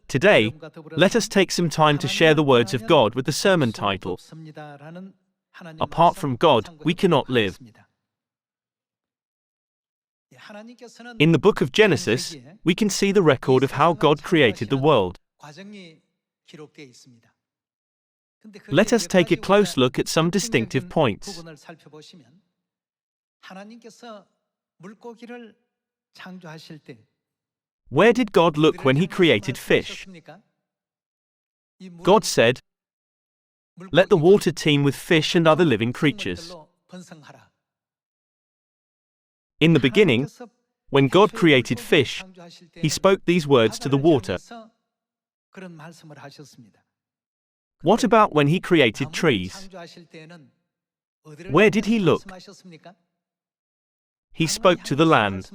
Today, let us take some time to share the words of God with the sermon title, Apart from God, we cannot live. In the book of Genesis, we can see the record of how God created the world. Let us take a close look at some distinctive points. Where did God look when He created fish? God said, "Let the water teem with fish and other living creatures." In the beginning, when God created fish, He spoke these words to the water. What about when He created trees? Where did He look? He spoke to the land.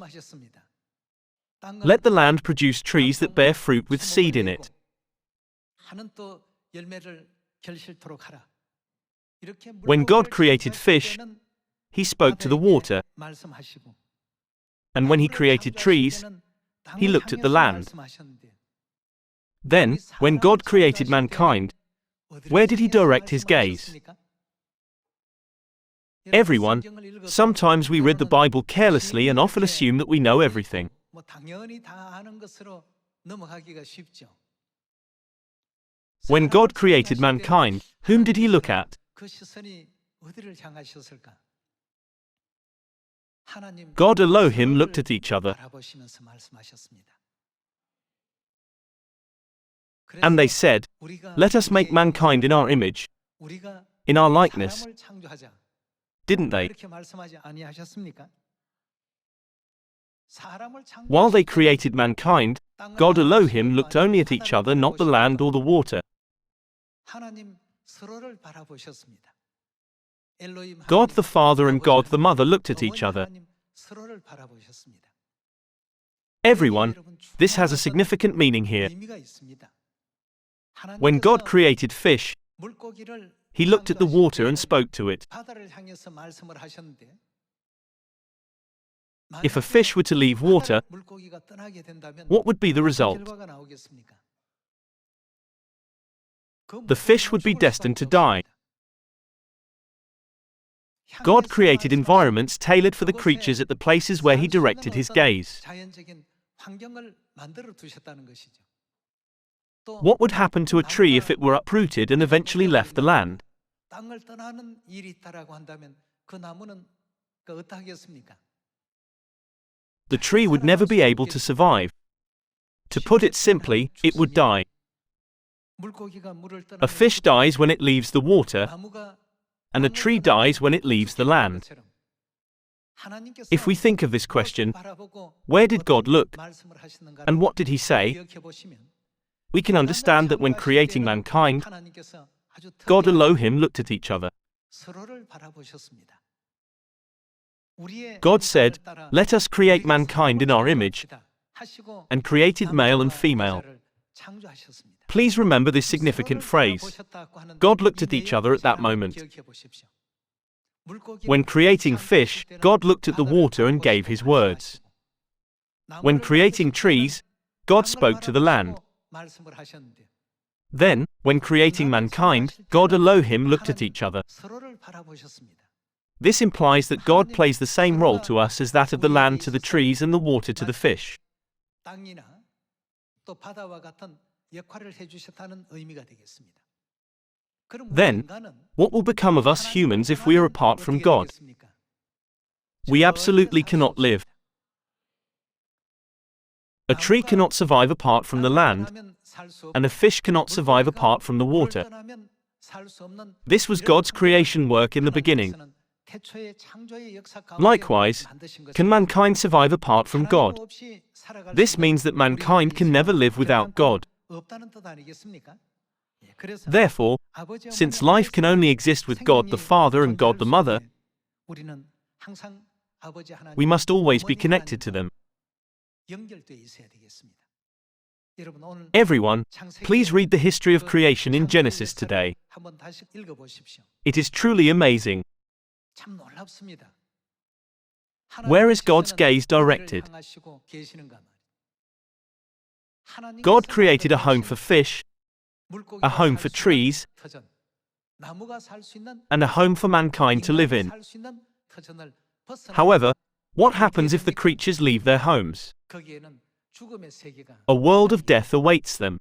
Let the land produce trees that bear fruit with seed in it. When God created fish, He spoke to the water. And when He created trees, He looked at the land. Then, when God created mankind, where did He direct His gaze? Everyone, sometimes we read the Bible carelessly and often assume that we know everything. When God created mankind, whom did He look at? God Elohim looked at each other. And they said, "Let us make mankind in our image, in our likeness." Didn't they? While they created mankind, God Elohim looked only at each other, not the land or the water. God the Father and God the Mother looked at each other. Everyone, this has a significant meaning here. When God created fish, He looked at the water and spoke to it. If a fish were to leave water, what would be the result? The fish would be destined to die. God created environments tailored for the creatures at the places where He directed His gaze. What would happen to a tree if it were uprooted and eventually left the land? The tree would never be able to survive. To put it simply, it would die. A fish dies when it leaves the water, and a tree dies when it leaves the land. If we think of this question, where did God look, and what did He say? We can understand that when creating mankind, God Elohim looked at each other. God said, "Let us create mankind in our image," and created male and female. Please remember this significant phrase. God looked at each other at that moment. When creating fish, God looked at the water and gave His words. When creating trees, God spoke to the land. Then, when creating mankind, God Elohim looked at each other. This implies that God plays the same role to us as that of the land to the trees and the water to the fish. Then, what will become of us humans if we are apart from God? We absolutely cannot live. A tree cannot survive apart from the land, and a fish cannot survive apart from the water. This was God's creation work in the beginning. Likewise, can mankind survive apart from God? This means that mankind can never live without God. Therefore, since life can only exist with God the Father and God the Mother, we must always be connected to them. Everyone, please read the history of creation in Genesis today. It is truly amazing. Where is God's gaze directed? God created a home for fish, a home for trees, and a home for mankind to live in. However, what happens if the creatures leave their homes? A world of death awaits them.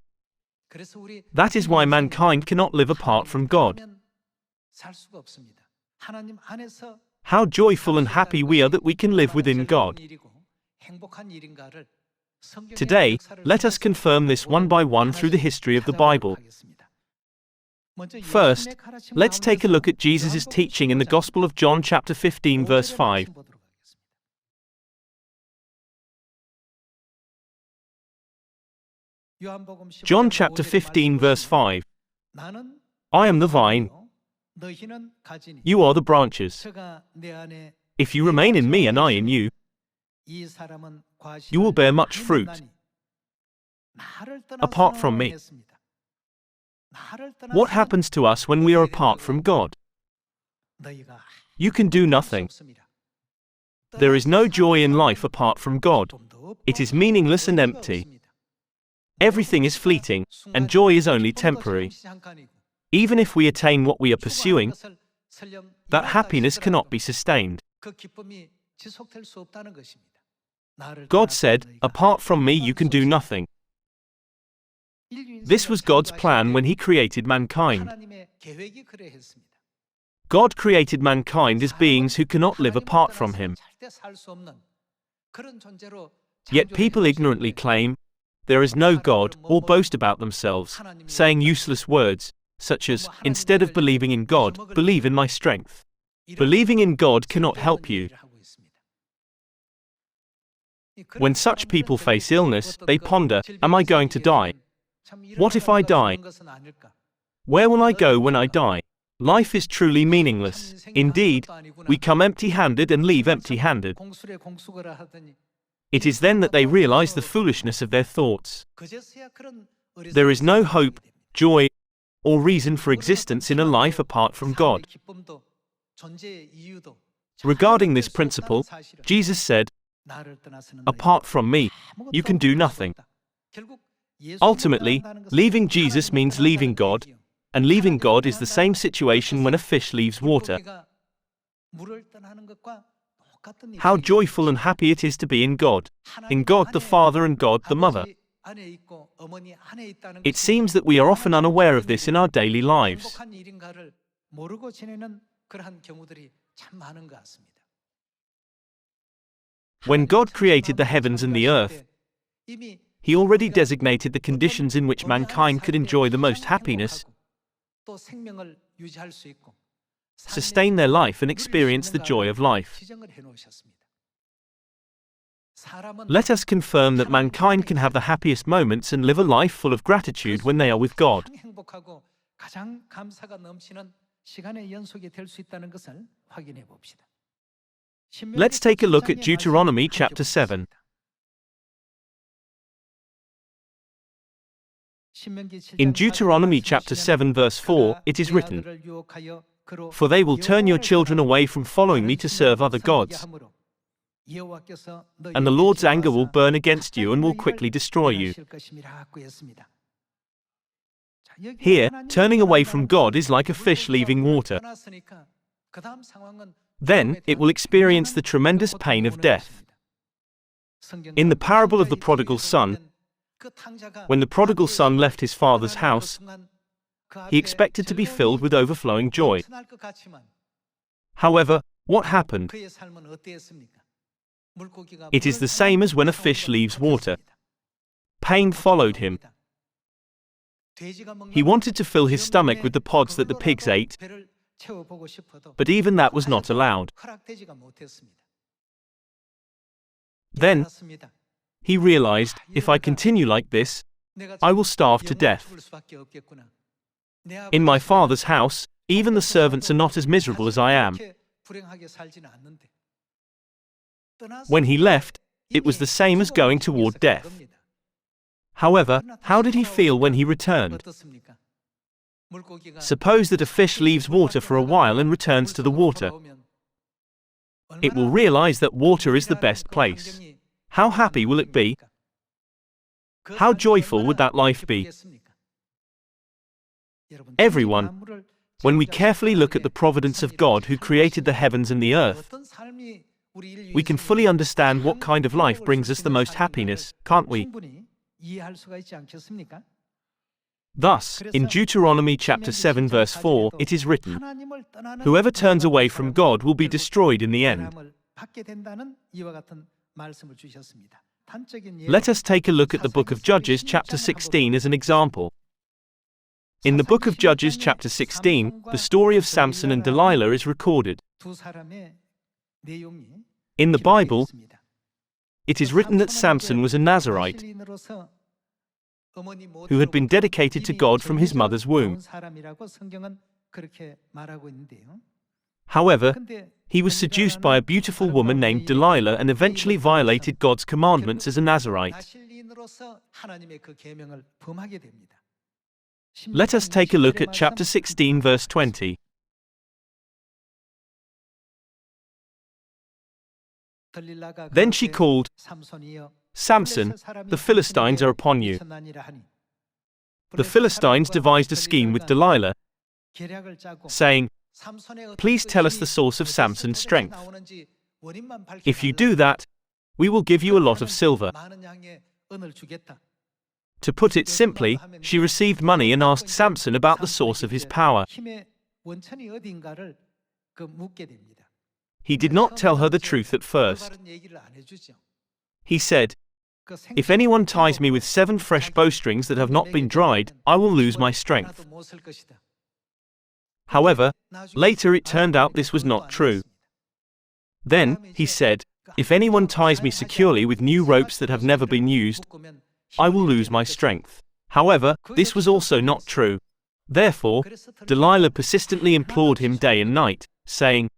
That is why mankind cannot live apart from God. How joyful and happy we are that we can live within God. Today, let us confirm this one by one through the history of the Bible. First, let's take a look at Jesus' teaching in the Gospel of John chapter 15 verse 5. John chapter 15 verse 5. I am the vine, you are the branches. If you remain in me and I in you, you will bear much fruit. Apart from me. What happens to us when we are apart from God? You can do nothing. There is no joy in life apart from God. It is meaningless and empty. Everything is fleeting, and joy is only temporary. Even if we attain what we are pursuing, that happiness cannot be sustained. God said, apart from me you can do nothing. This was God's plan when He created mankind. God created mankind as beings who cannot live apart from Him. Yet people ignorantly claim, there is no God, or boast about themselves, saying useless words, such as, instead of believing in God, believe in my strength. Believing in God cannot help you. When such people face illness, they ponder, am I going to die? What if I die? Where will I go when I die? Life is truly meaningless. Indeed, we come empty-handed and leave empty-handed. It is then that they realize the foolishness of their thoughts. There is no hope, joy, or reason for existence in a life apart from God. Regarding this principle, Jesus said, apart from me, you can do nothing. Ultimately, leaving Jesus means leaving God, and leaving God is the same situation when a fish leaves water. How joyful and happy it is to be in God the Father and God the Mother. It seems that we are often unaware of this in our daily lives. When God created the heavens and the earth, He already designated the conditions in which mankind could enjoy the most happiness, sustain their life and experience the joy of life. Let us confirm that mankind can have the happiest moments and live a life full of gratitude when they are with God. Let's take a look at Deuteronomy chapter 7. In Deuteronomy chapter 7 verse 4, it is written, for they will turn your children away from following me to serve other gods, and the Lord's anger will burn against you and will quickly destroy you. Here, turning away from God is like a fish leaving water. Then, it will experience the tremendous pain of death. In the parable of the prodigal son, when the prodigal son left his father's house, he expected to be filled with overflowing joy. However, what happened? It is the same as when a fish leaves water. Pain followed him. He wanted to fill his stomach with the pods that the pigs ate, but even that was not allowed. Then, he realized, if I continue like this, I will starve to death. In my father's house, even the servants are not as miserable as I am. When he left, it was the same as going toward death. However, how did he feel when he returned? Suppose that a fish leaves water for a while and returns to the water. It will realize that water is the best place. How happy will it be? How joyful would that life be? Everyone, when we carefully look at the providence of God who created the heavens and the earth, we can fully understand what kind of life brings us the most happiness, can't we? Thus, in Deuteronomy chapter 7 verse 4, it is written, "Whoever turns away from God will be destroyed in the end." Let us take a look at the book of Judges chapter 16 as an example. In the book of Judges chapter 16, the story of Samson and Delilah is recorded. In the Bible, it is written that Samson was a Nazirite who had been dedicated to God from his mother's womb. However, he was seduced by a beautiful woman named Delilah and eventually violated God's commandments as a Nazirite. Let us take a look at chapter 16 verse 20. Then she called, "Samson, the Philistines are upon you." The Philistines devised a scheme with Delilah, saying, "Please tell us the source of Samson's strength. If you do that, we will give you a lot of silver." To put it simply, she received money and asked Samson about the source of his power. He did not tell her the truth at first. He said, "If anyone ties me with 7 fresh bowstrings that have not been dried, I will lose my strength." However, later it turned out this was not true. Then, he said, "If anyone ties me securely with new ropes that have never been used, I will lose my strength." However, this was also not true. Therefore, Delilah persistently implored him day and night, saying,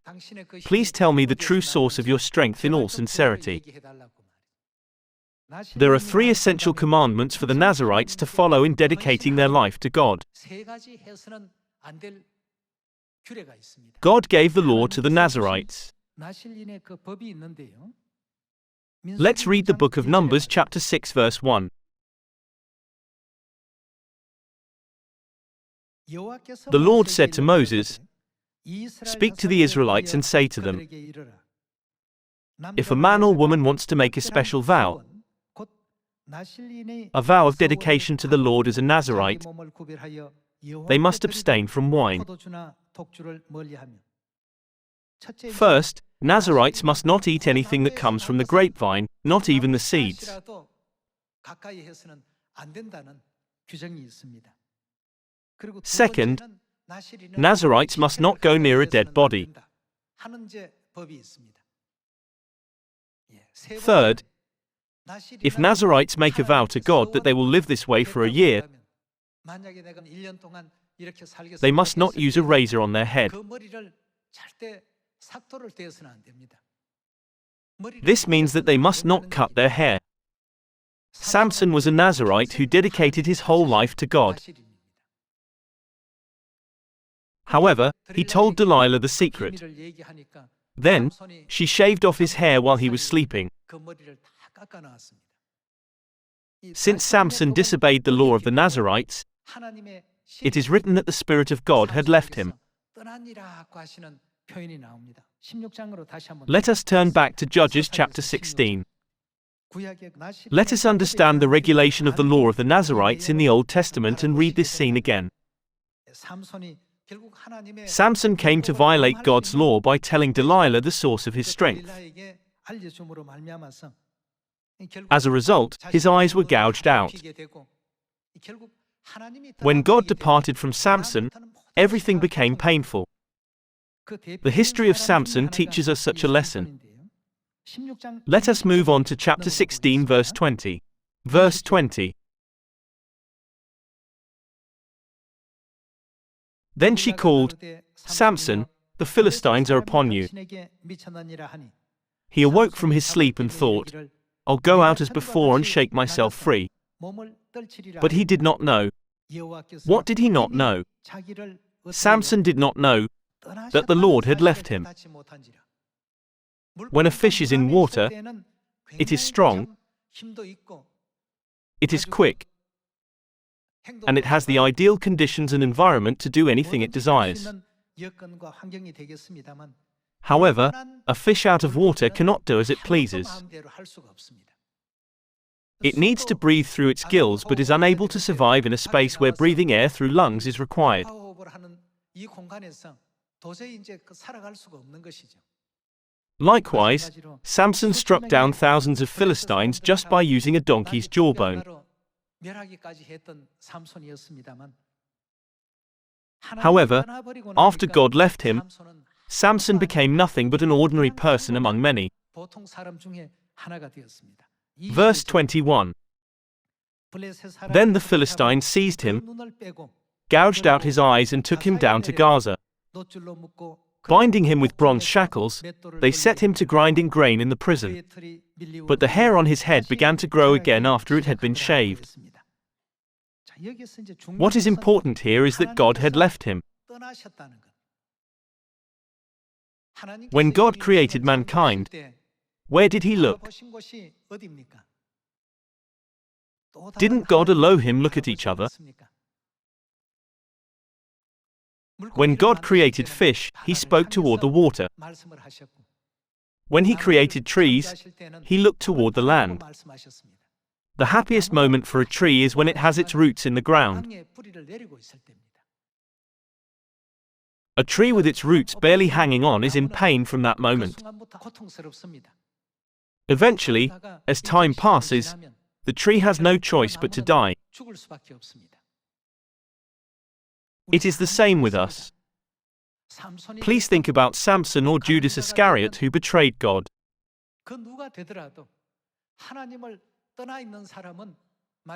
"Please tell me the true source of your strength in all sincerity." There are 3 essential commandments for the Nazirites to follow in dedicating their life to God. God gave the law to the Nazirites. Let's read the book of Numbers chapter 6 verse 1. The Lord said to Moses, "Speak to the Israelites and say to them, if a man or woman wants to make a special vow, a vow of dedication to the Lord as a Nazirite, they must abstain from wine. First, Nazirites must not eat anything that comes from the grapevine, not even the seeds. Second, Nazirites must not go near a dead body. Third, if Nazirites make a vow to God that they will live this way for a year, they must not use a razor on their head. This means that they must not cut their hair. Samson was a Nazirite who dedicated his whole life to God. However, he told Delilah the secret. Then, she shaved off his hair while he was sleeping. Since Samson disobeyed the law of the Nazirites, it is written that the Spirit of God had left him. Let us turn back to Judges chapter 16. Let us understand the regulation of the law of the Nazirites in the Old Testament and read this scene again. Samson came to violate God's law by telling Delilah the source of his strength. As a result, his eyes were gouged out. When God departed from Samson, everything became painful. The history of Samson teaches us such a lesson. Let us move on to chapter 16 verse 20. Verse 20. Then she called, "Samson, the Philistines are upon you." He awoke from his sleep and thought, "I'll go out as before and shake myself free." But he did not know. What did he not know? Samson did not know that the Lord had left him. When a fish is in water, it is strong, It is quick, and it has the ideal conditions and environment to do anything it desires. However, a fish out of water cannot do as it pleases. It needs to breathe through its gills but is unable to survive in a space where breathing air through lungs is required. Likewise, Samson struck down thousands of Philistines just by using a donkey's jawbone. However, after God left him, Samson became nothing but an ordinary person among many. Verse 21. Then the Philistines seized him, gouged out his eyes and took him down to Gaza. Binding him with bronze shackles, they set him to grinding grain in the prison. But the hair on his head began to grow again after it had been shaved. What is important here is that God had left him. When God created mankind, where did he look? Didn't God and Elohim look at each other? When God created fish, he spoke toward the water. When he created trees, he looked toward the land. The happiest moment for a tree is when it has its roots in the ground. A tree with its roots barely hanging on is in pain from that moment. Eventually, as time passes, the tree has no choice but to die. It is the same with us. Please think about Samson or Judas Iscariot who betrayed God.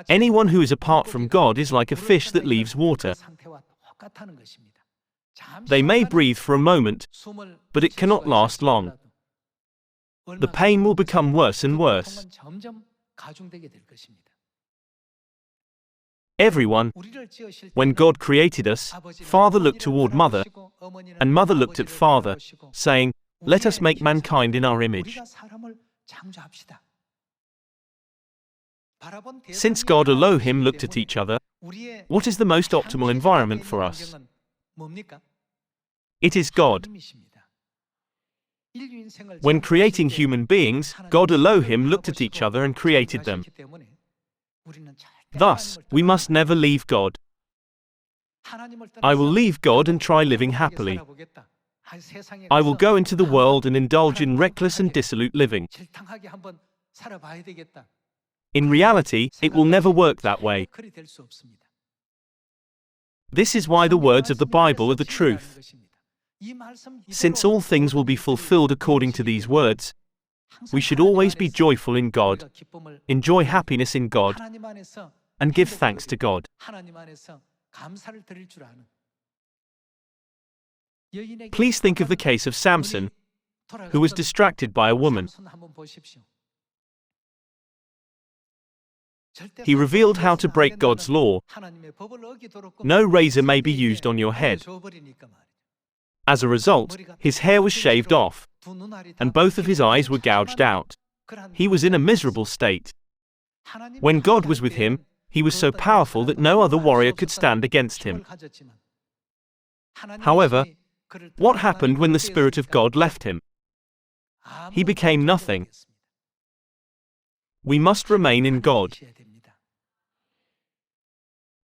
Anyone who is apart from God is like a fish that leaves water. They may breathe for a moment, but it cannot last long. The pain will become worse and worse. Everyone, when God created us, Father looked toward Mother, and Mother looked at Father, saying, "Let us make mankind in our image." Since God and Elohim looked at each other, what is the most optimal environment for us? It is God. When creating human beings, God and Elohim looked at each other and created them. Thus, we must never leave God. I will leave God and try living happily. I will go into the world and indulge in reckless and dissolute living. In reality, it will never work that way. This is why the words of the Bible are the truth. Since all things will be fulfilled according to these words, we should always be joyful in God, enjoy happiness in God, and give thanks to God. Please think of the case of Samson, who was distracted by a woman. He revealed how to break God's law. No razor may be used on your head. As a result, his hair was shaved off, and both of his eyes were gouged out. He was in a miserable state. When God was with him, he was so powerful that no other warrior could stand against him. However, what happened when the Spirit of God left him? He became nothing. We must remain in God.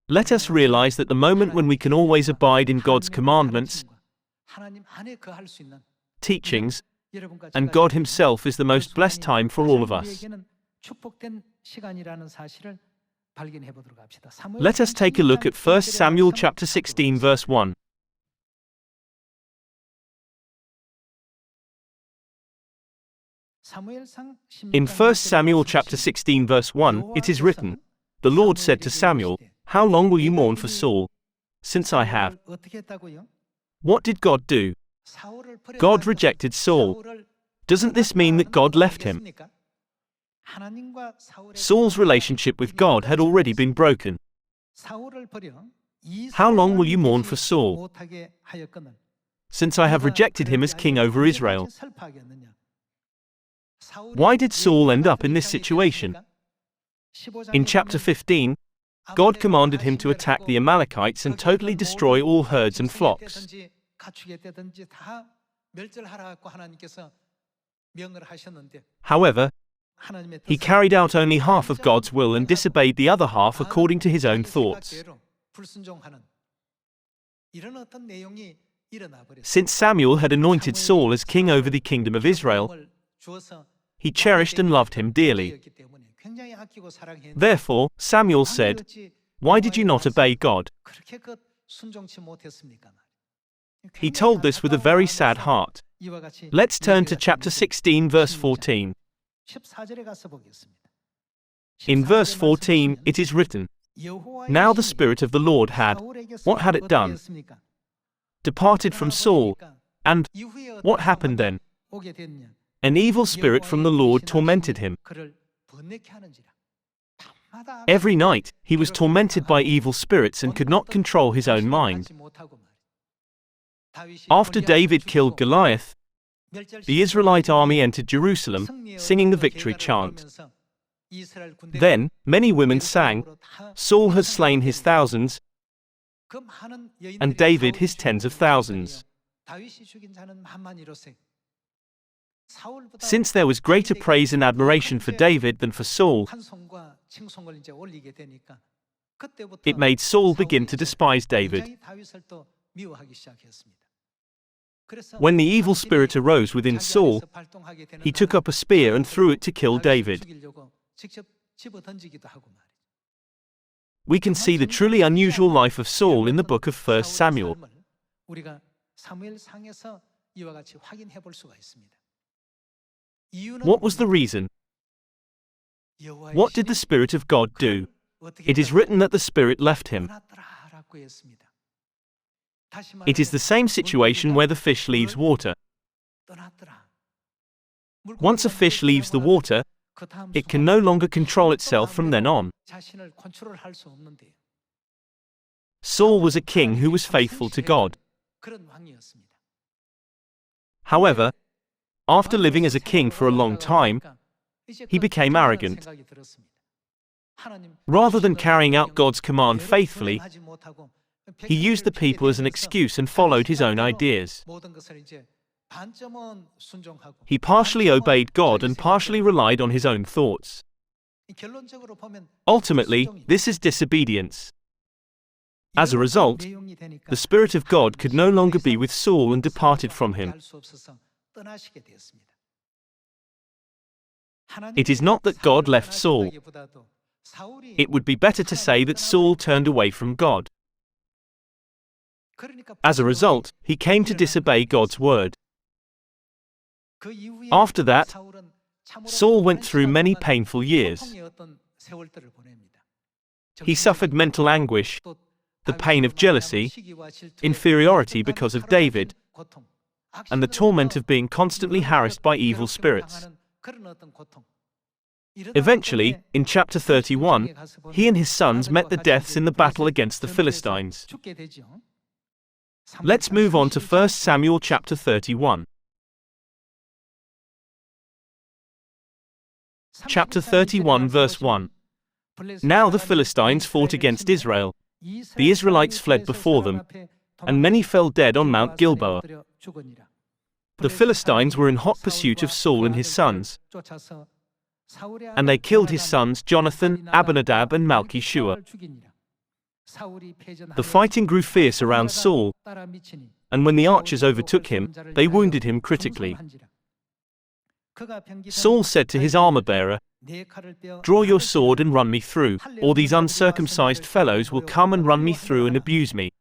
Let us realize that the moment when we can always abide in God's commandments, teachings, and God Himself is the most blessed time for all of us. Let us take a look at 1 Samuel chapter 16 verse 1. In 1 Samuel chapter 16 verse 1, it is written, "The Lord said to Samuel, 'How long will you mourn for Saul, since I have?'" What did God do? God rejected Saul. Doesn't this mean that God left him? Saul's relationship with God had already been broken. How long will you mourn for Saul, since I have rejected him as king over Israel? Why did Saul end up in this situation? In chapter 15, God commanded him to attack the Amalekites and totally destroy all herds and flocks. However, he carried out only half of God's will and disobeyed the other half according to his own thoughts. Since Samuel had anointed Saul as king over the kingdom of Israel, he cherished and loved him dearly. Therefore, Samuel said, "Why did you not obey God?" He told this with a very sad heart. Let's turn to chapter 16, verse 14. In verse 14, it is written, "Now the Spirit of the Lord had," what had it done? "Departed from Saul, and," what happened then? "An evil spirit from the Lord tormented him." Every night, he was tormented by evil spirits and could not control his own mind. After David killed Goliath, the Israelite army entered Jerusalem, singing the victory chant. Then, many women sang, "Saul has slain his thousands, and David his tens of thousands." Since there was greater praise and admiration for David than for Saul, it made Saul begin to despise David. When the evil spirit arose within Saul, he took up a spear and threw it to kill David. We can see the truly unusual life of Saul in the book of 1 Samuel. What was the reason? What did the Spirit of God do? It is written that the Spirit left him. It is the same situation where the fish leaves water. Once a fish leaves the water, it can no longer control itself from then on. Saul was a king who was faithful to God. However, after living as a king for a long time, he became arrogant. Rather than carrying out God's command faithfully, he used the people as an excuse and followed his own ideas. He partially obeyed God and partially relied on his own thoughts. Ultimately, this is disobedience. As a result, the Spirit of God could no longer be with Saul and departed from him. It is not that God left Saul. It would be better to say that Saul turned away from God. As a result, he came to disobey God's word. After that, Saul went through many painful years. He suffered mental anguish, the pain of jealousy, inferiority because of David, and the torment of being constantly harassed by evil spirits. Eventually, in chapter 31, he and his sons met the deaths in the battle against the Philistines. Let's move on to 1 Samuel chapter 31. Chapter 31 verse 1. Now the Philistines fought against Israel. The Israelites fled before them, and many fell dead on Mount Gilboa. The Philistines were in hot pursuit of Saul and his sons, and they killed his sons Jonathan, Abinadab, and Malchi-Shua. The fighting grew fierce around Saul, and when the archers overtook him, they wounded him critically. Saul said to his armor-bearer, "Draw your sword and run me through, or these uncircumcised fellows will come and run me through and abuse me."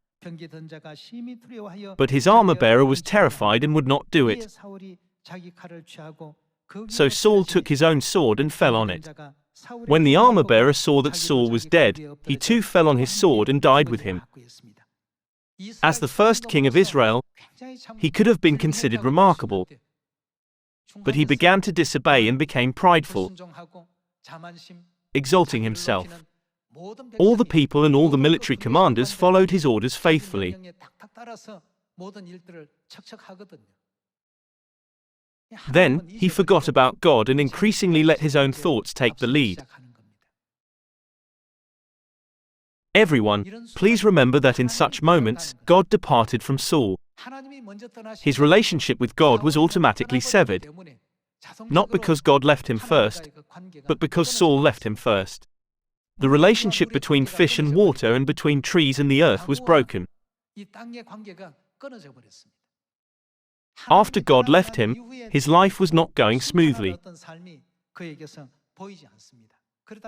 But his armor-bearer was terrified and would not do it. So Saul took his own sword and fell on it. When the armor-bearer saw that Saul was dead, he too fell on his sword and died with him. As the first king of Israel, he could have been considered remarkable, but he began to disobey and became prideful, exalting himself. All the people and all the military commanders followed his orders faithfully. Then, he forgot about God and increasingly let his own thoughts take the lead. Everyone, please remember that in such moments, God departed from Saul. His relationship with God was automatically severed, not because God left him first, but because Saul left him first. The relationship between fish and water and between trees and the earth was broken. After God left him, his life was not going smoothly.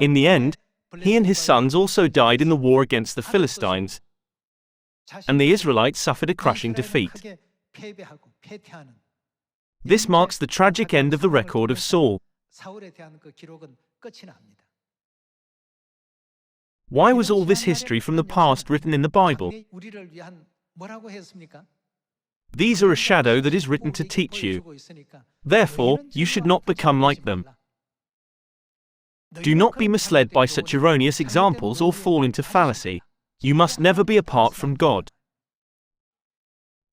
In the end, he and his sons also died in the war against the Philistines, and the Israelites suffered a crushing defeat. This marks the tragic end of the record of Saul. Why was all this history from the past written in the Bible? These are a shadow that is written to teach you. Therefore, you should not become like them. Do not be misled by such erroneous examples or fall into fallacy. You must never be apart from God.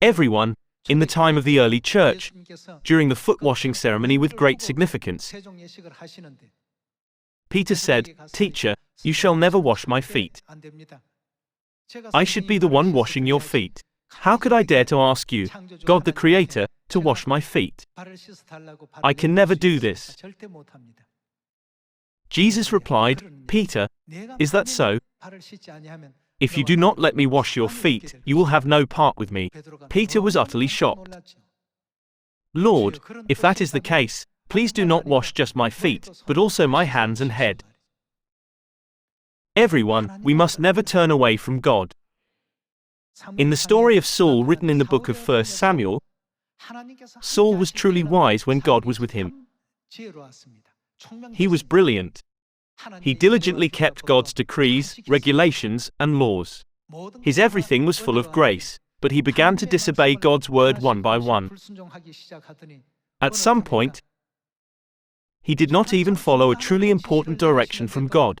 Everyone, in the time of the early church, during the foot-washing ceremony with great significance, Peter said, "Teacher, you shall never wash my feet. I should be the one washing your feet. How could I dare to ask you, God the Creator, to wash my feet? I can never do this." Jesus replied, "Peter, is that so? If you do not let me wash your feet, you will have no part with me." Peter was utterly shocked. "Lord, if that is the case, please do not wash just my feet, but also my hands and head." Everyone, we must never turn away from God. In the story of Saul written in the book of 1 Samuel, Saul was truly wise when God was with him. He was brilliant. He diligently kept God's decrees, regulations, and laws. His everything was full of grace, but he began to disobey God's word one by one. At some point, he did not even follow a truly important direction from God.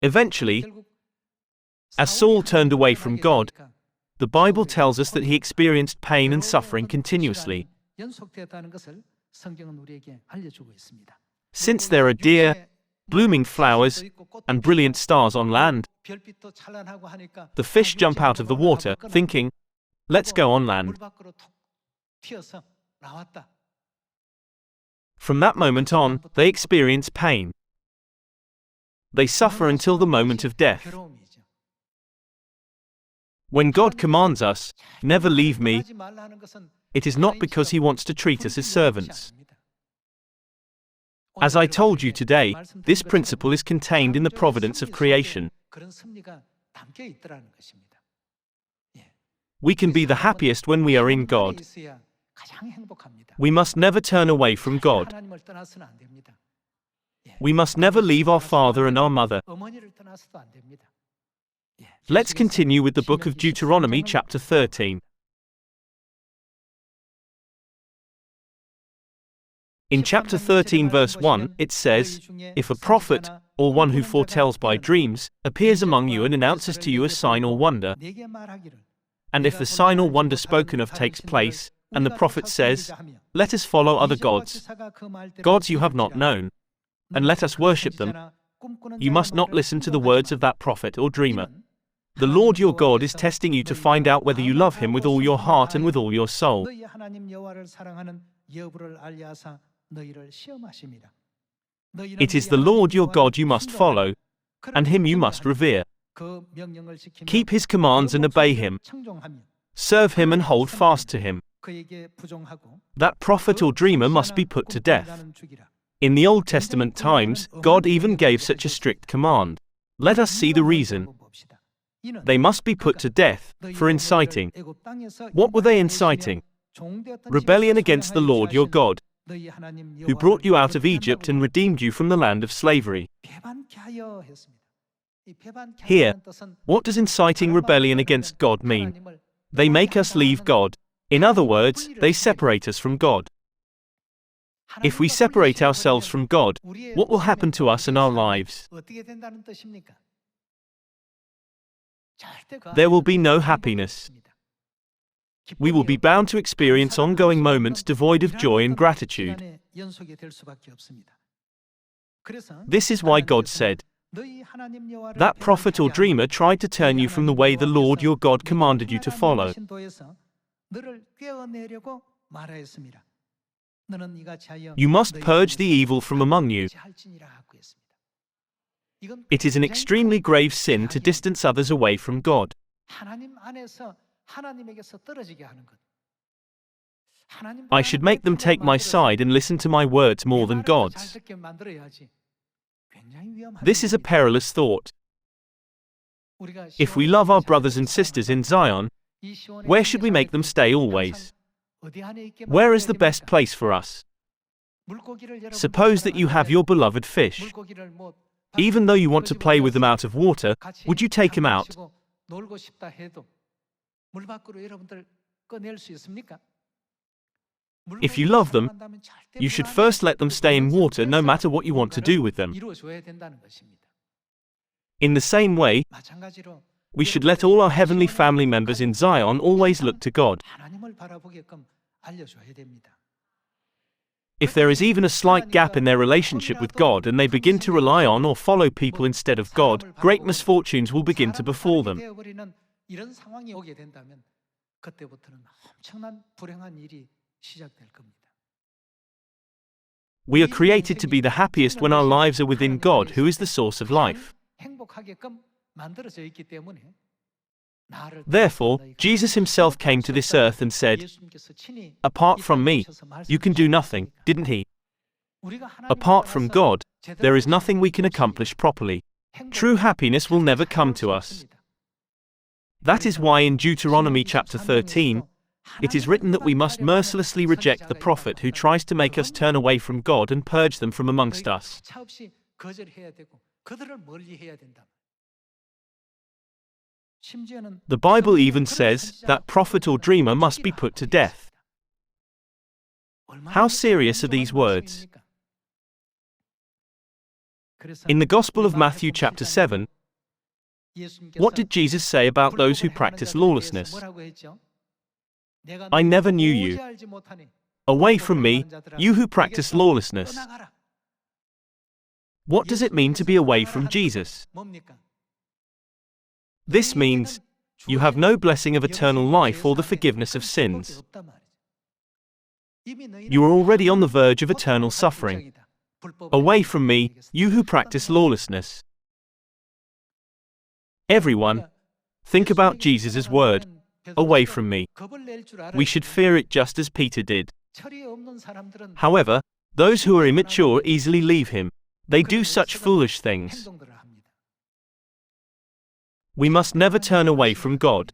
Eventually, as Saul turned away from God, the Bible tells us that he experienced pain and suffering continuously. Since there are deer, blooming flowers, and brilliant stars on land, the fish jump out of the water, thinking, "Let's go on land." From that moment on, they experience pain. They suffer until the moment of death. When God commands us, "Never leave me," it is not because he wants to treat us as servants. As I told you today, this principle is contained in the providence of creation. We can be the happiest when we are in God. We must never turn away from God. We must never leave our father and our mother. Let's continue with the book of Deuteronomy chapter 13. In chapter 13 verse 1, it says, "If a prophet, or one who foretells by dreams, appears among you and announces to you a sign or wonder, and if the sign or wonder spoken of takes place, and the prophet says, 'Let us follow other gods, gods you have not known, and let us worship them,' you must not listen to the words of that prophet or dreamer. The Lord your God is testing you to find out whether you love him with all your heart and with all your soul. It is the Lord your God you must follow, and him you must revere. Keep his commands and obey him. Serve him and hold fast to him. That prophet or dreamer must be put to death." In the Old Testament times, God even gave such a strict command. Let us see the reason. They must be put to death for inciting. What were they inciting? Rebellion against the Lord your God, who brought you out of Egypt and redeemed you from the land of slavery. Here, what does inciting rebellion against God mean? They make us leave God. In other words, they separate us from God. If we separate ourselves from God, what will happen to us in our lives? There will be no happiness. We will be bound to experience ongoing moments devoid of joy and gratitude. This is why God said, "That prophet or dreamer tried to turn you from the way the Lord your God commanded you to follow." You must purge the evil from among you. It is an extremely grave sin to distance others away from God. I should make them take my side and listen to my words more than God's. This is a perilous thought. If we love our brothers and sisters in Zion, where should we make them stay always? Where is the best place for us? Suppose that you have your beloved fish. Even though you want to play with them out of water, would you take him out? If you love them, you should first let them stay in water no matter what you want to do with them. In the same way, we should let all our heavenly family members in Zion always look to God. If there is even a slight gap in their relationship with God and they begin to rely on or follow people instead of God, great misfortunes will begin to befall them. We are created to be the happiest when our lives are within God, who is the source of life. Therefore, Jesus himself came to this earth and said, "Apart from me, you can do nothing," didn't he? Apart from God, there is nothing we can accomplish properly. True happiness will never come to us. That is why in Deuteronomy chapter 13, it is written that we must mercilessly reject the prophet who tries to make us turn away from God and purge them from amongst us. The Bible even says that prophet or dreamer must be put to death. How serious are these words? In the Gospel of Matthew chapter 7, what did Jesus say about those who practice lawlessness? "I never knew you. Away from me, you who practice lawlessness." What does it mean to be away from Jesus? This means you have no blessing of eternal life or the forgiveness of sins. You are already on the verge of eternal suffering. Away from me, you who practice lawlessness. Everyone, think about Jesus' word, "Away from me." We should fear it just as Peter did. However, those who are immature easily leave him. They do such foolish things. We must never turn away from God.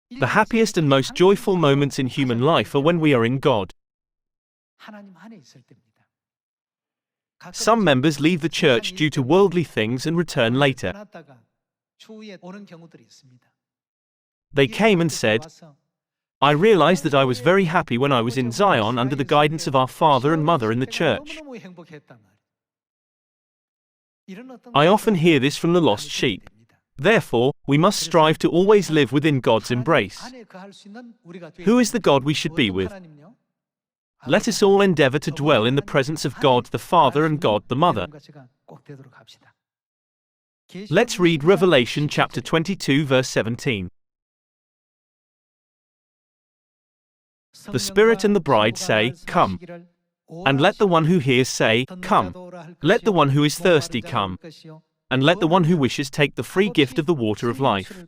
The happiest and most joyful moments in human life are when we are in God. Some members leave the church due to worldly things and return later. They came and said, "I realized that I was very happy when I was in Zion under the guidance of our father and mother in the church." I often hear this from the lost sheep. Therefore, we must strive to always live within God's embrace. Who is the God we should be with? Let us all endeavor to dwell in the presence of God the Father and God the Mother. Let's read Revelation chapter 22 verse 17. The Spirit and the bride say, "Come." And let the one who hears say, "Come." Let the one who is thirsty come. And let the one who wishes take the free gift of the water of life.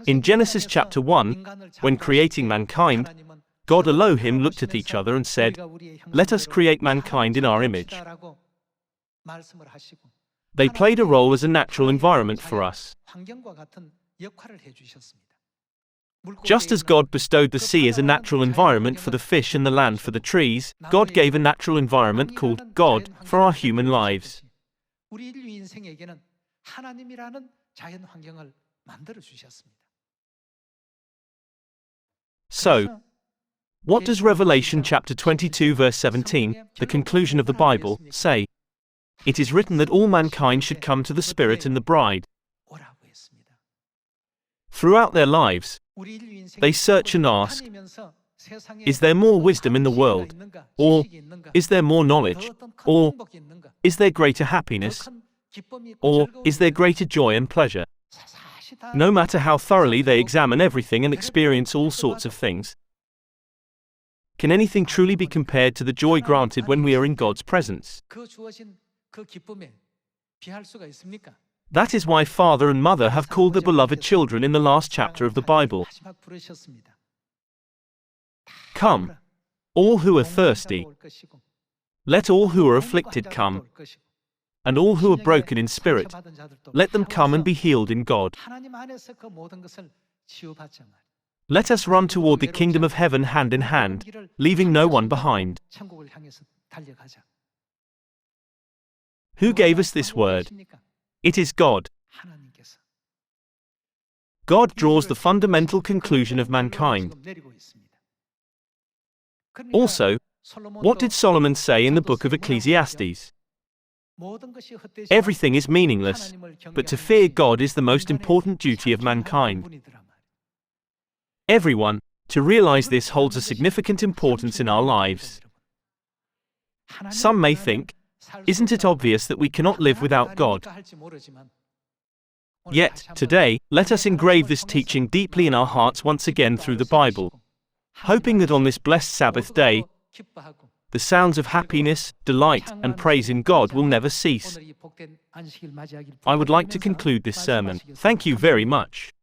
In Genesis chapter 1, when creating mankind, God Elohim looked at each other and said, "Let us create mankind in our image." They played a role as a natural environment for us. Just as God bestowed the sea as a natural environment for the fish and the land for the trees, God gave a natural environment called God for our human lives. So, what does Revelation chapter 22 verse 17, the conclusion of the Bible, say? It is written that all mankind should come to the Spirit and the bride. Throughout their lives, they search and ask, Is there more wisdom in the world? Or is there more knowledge? Or is there greater happiness? Or is there greater joy and pleasure? No matter how thoroughly they examine everything and experience all sorts of things, can anything truly be compared to the joy granted when we are in God's presence? That is why father and mother have called their beloved children in the last chapter of the Bible. Come, all who are thirsty. Let all who are afflicted come. And all who are broken in spirit, let them come and be healed in God. Let us run toward the kingdom of heaven hand in hand, leaving no one behind. Who gave us this word? It is God. God draws the fundamental conclusion of mankind. Also, what did Solomon say in the book of Ecclesiastes? Everything is meaningless, but to fear God is the most important duty of mankind. Everyone, to realize this holds a significant importance in our lives. Some may think, isn't it obvious that we cannot live without God? Yet, today, let us engrave this teaching deeply in our hearts once again through the Bible, hoping that on this blessed Sabbath day, the sounds of happiness, delight, and praise in God will never cease. I would like to conclude this sermon. Thank you very much.